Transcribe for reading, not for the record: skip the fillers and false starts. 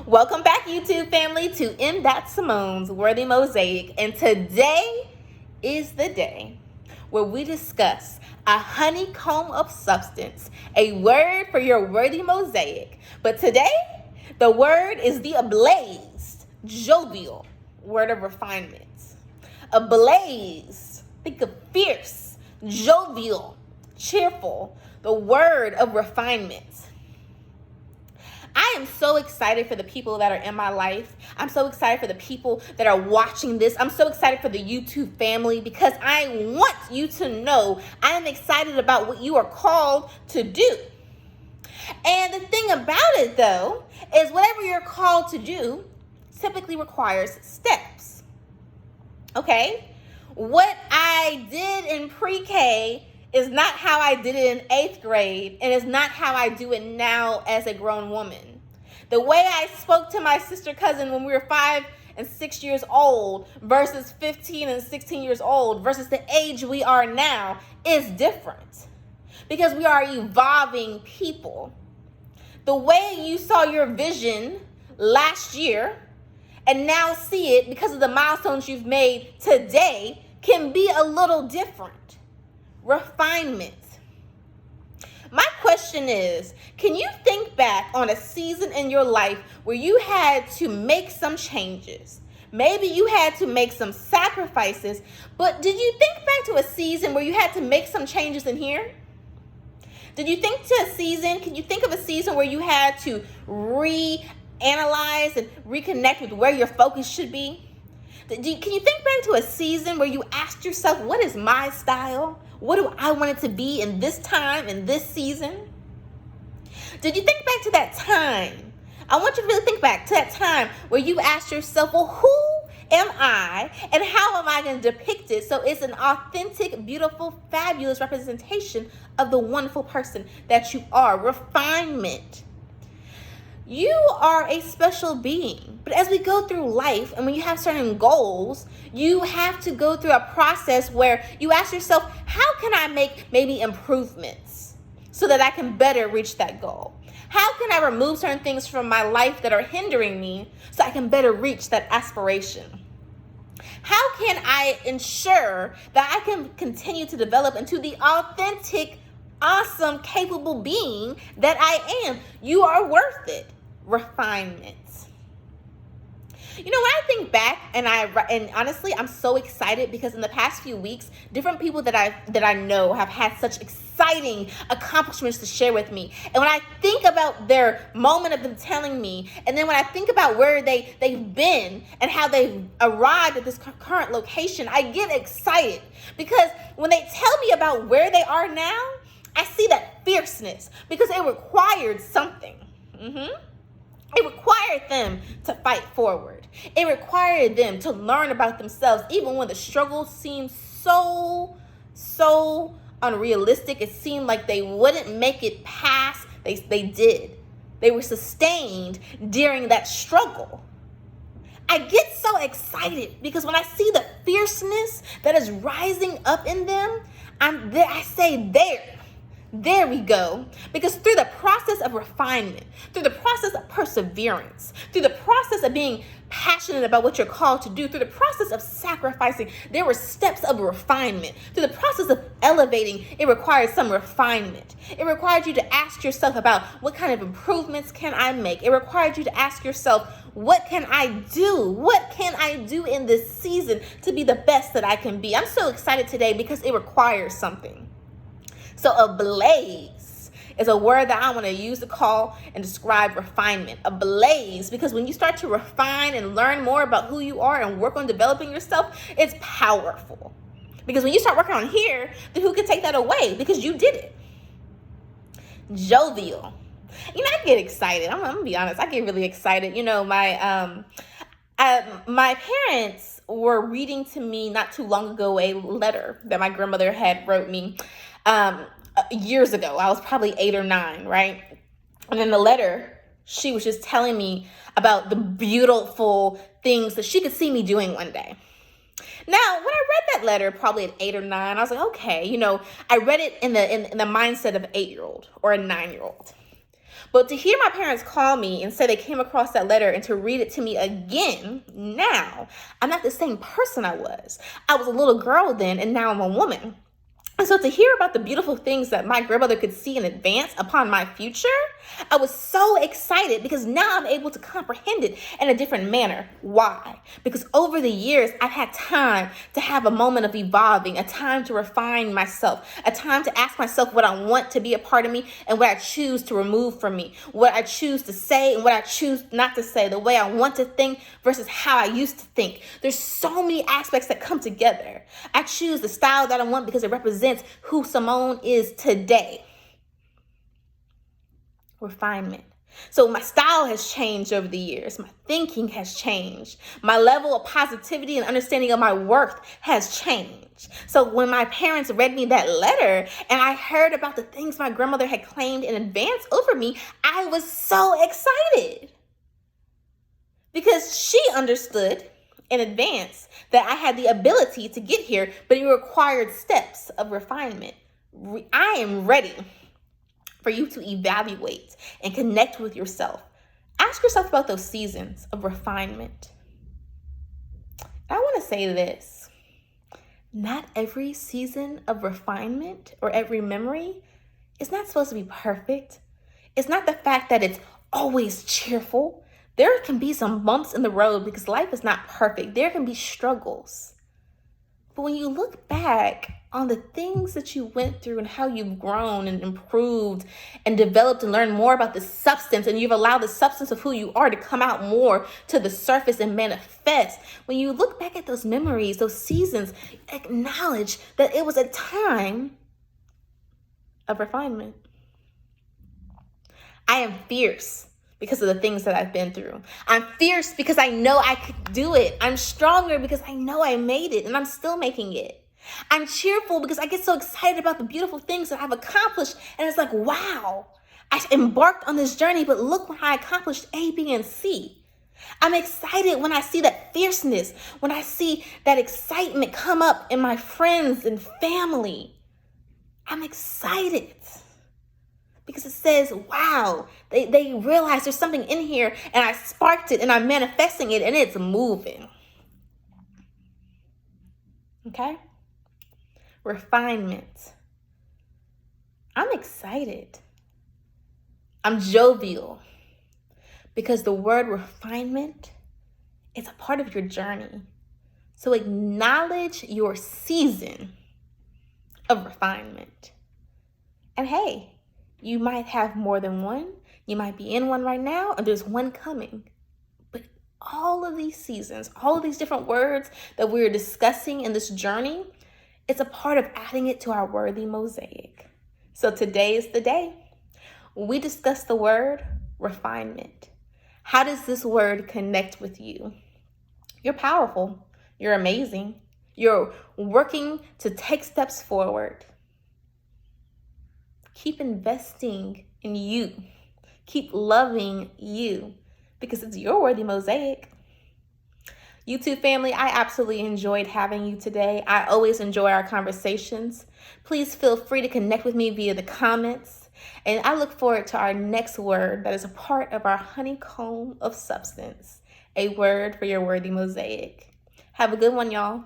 Welcome back, YouTube family, to M. Simone's Worthy Mosaic. And today is the day where we discuss a honeycomb of substance, a word for your worthy mosaic. But today, the word is the A.Blaze, J.ovial, word of refinement. A.Blaze, think of fierce, jovial, cheerful, the word of refinement. I am so excited for the people that are in my life. I'm so excited for the people that are watching this. I'm so excited for the YouTube family because I want you to know I am excited about what you are called to do. And the thing about it, though, is whatever you're called to do typically requires steps. Okay? What I did in pre-K is not how I did it in 8th grade, and is not how I do it now as a grown woman. The way I spoke to my sister cousin when we were 5 and 6 years old versus 15 and 16 years old versus the age we are now is different because we are evolving people. The way you saw your vision last year and now see it because of the milestones you've made today can be a little different. Refinement. My question is, can you think back on a season in your life where you had to make some changes? Maybe you had to make some sacrifices, but did you think back to a season where you had to make some changes in here? Can you think of a season where you had to reanalyze and reconnect with where your focus should be? Can you think back to a season where you asked yourself, what is my style? What do I want it to be in this time, in this season? Did you think back to that time? I want you to really think back to that time where you asked yourself, well, who am I and how am I going to depict it so it's an authentic, beautiful, fabulous representation of the wonderful person that you are? Refinement. You are a special being, but as we go through life and when you have certain goals, you have to go through a process where you ask yourself, how can I make maybe improvements so that I can better reach that goal? How can I remove certain things from my life that are hindering me so I can better reach that aspiration? How can I ensure that I can continue to develop into the authentic, awesome, capable being that I am? You are worth it. Refinement. You know, when I think back and honestly, I'm so excited because in the past few weeks, different people that I know have had such exciting accomplishments to share with me. And when I think about their moment of them telling me, and then when I think about where they've been and how they've arrived at this current location, I get excited because when they tell me about where they are now, I see that fierceness because it required something. It required them to fight forward. It required them to learn about themselves, even when the struggle seemed so unrealistic. It seemed like they wouldn't make it past. They did. They were sustained during that struggle. I get so excited because when I see the fierceness that is rising up in them, I say, there we go. Because through the process of refinement, through the process of perseverance, through the process of being passionate about what you're called to do, through the process of sacrificing, there were steps of refinement. Through the process of elevating, it required some refinement. It required you to ask yourself about what kind of improvements can I make? It required you to ask yourself, what can I do? What can I do in this season to be the best that I can be? I'm so excited today because it requires something. So A.Blaze is a word that I want to use to call and describe refinement. A.Blaze, because when you start to refine and learn more about who you are and work on developing yourself, it's powerful. Because when you start working on here, then who can take that away? Because you did it. Jovial. You know, I get excited. I'm going to be honest. I get really excited. You know, my parents were reading to me not too long ago a letter that my grandmother had wrote me years ago. I was probably 8 or 9, right? And in the letter, she was just telling me about the beautiful things that she could see me doing one day. Now, when I read that letter, probably at 8 or 9, I was like, okay, you know, I read it in the mindset of an 8-year-old or a 9-year-old. But to hear my parents call me and say they came across that letter and to read it to me again, now I'm not the same person I was. I was a little girl then, and now I'm a woman. And so to hear about the beautiful things that my grandmother could see in advance upon my future, I was so excited because now I'm able to comprehend it in a different manner. Why? Because over the years, I've had time to have a moment of evolving, a time to refine myself, a time to ask myself what I want to be a part of me and what I choose to remove from me, what I choose to say and what I choose not to say, the way I want to think versus how I used to think. There's so many aspects that come together. I choose the style that I want because it represents who Simone is today. Refinement. So my style has changed over the years. My thinking has changed. My level of positivity and understanding of my worth has changed. So when my parents read me that letter and I heard about the things my grandmother had claimed in advance over me, I was so excited because she understood in advance that I had the ability to get here, but it required steps of refinement. I am ready for you to evaluate and connect with yourself. Ask yourself about those seasons of refinement. I want to say this. Not every season of refinement or every memory is not supposed to be perfect. It's not the fact that it's always cheerful. There can be some bumps in the road because life is not perfect. There can be struggles. But when you look back on the things that you went through and how you've grown and improved and developed and learned more about the substance, and you've allowed the substance of who you are to come out more to the surface and manifest, when you look back at those memories, those seasons, acknowledge that it was a time of refinement. I am fierce because of the things that I've been through. I'm fierce because I know I could do it. I'm stronger because I know I made it and I'm still making it. I'm cheerful because I get so excited about the beautiful things that I've accomplished. And it's like, wow, I embarked on this journey, but look what I accomplished A, B, and C. I'm excited when I see that fierceness, when I see that excitement come up in my friends and family. I'm excited. Because it says, wow, they realize there's something in here and I sparked it and I'm manifesting it and it's moving. Okay? Refinement. I'm excited. I'm jovial because the word refinement is a part of your journey. So acknowledge your season of refinement. And hey, you might have more than one. You might be in one right now, and there's one coming. But all of these seasons, all of these different words that we're discussing in this journey, it's a part of adding it to our worthy mosaic. So today is the day. We discuss the word refinement. How does this word connect with you? You're powerful. You're amazing. You're working to take steps forward. Keep investing in you. Keep loving you because it's your worthy mosaic. YouTube family, I absolutely enjoyed having you today. I always enjoy our conversations. Please feel free to connect with me via the comments. And I look forward to our next word that is a part of our honeycomb of substance, a word for your worthy mosaic. Have a good one, y'all.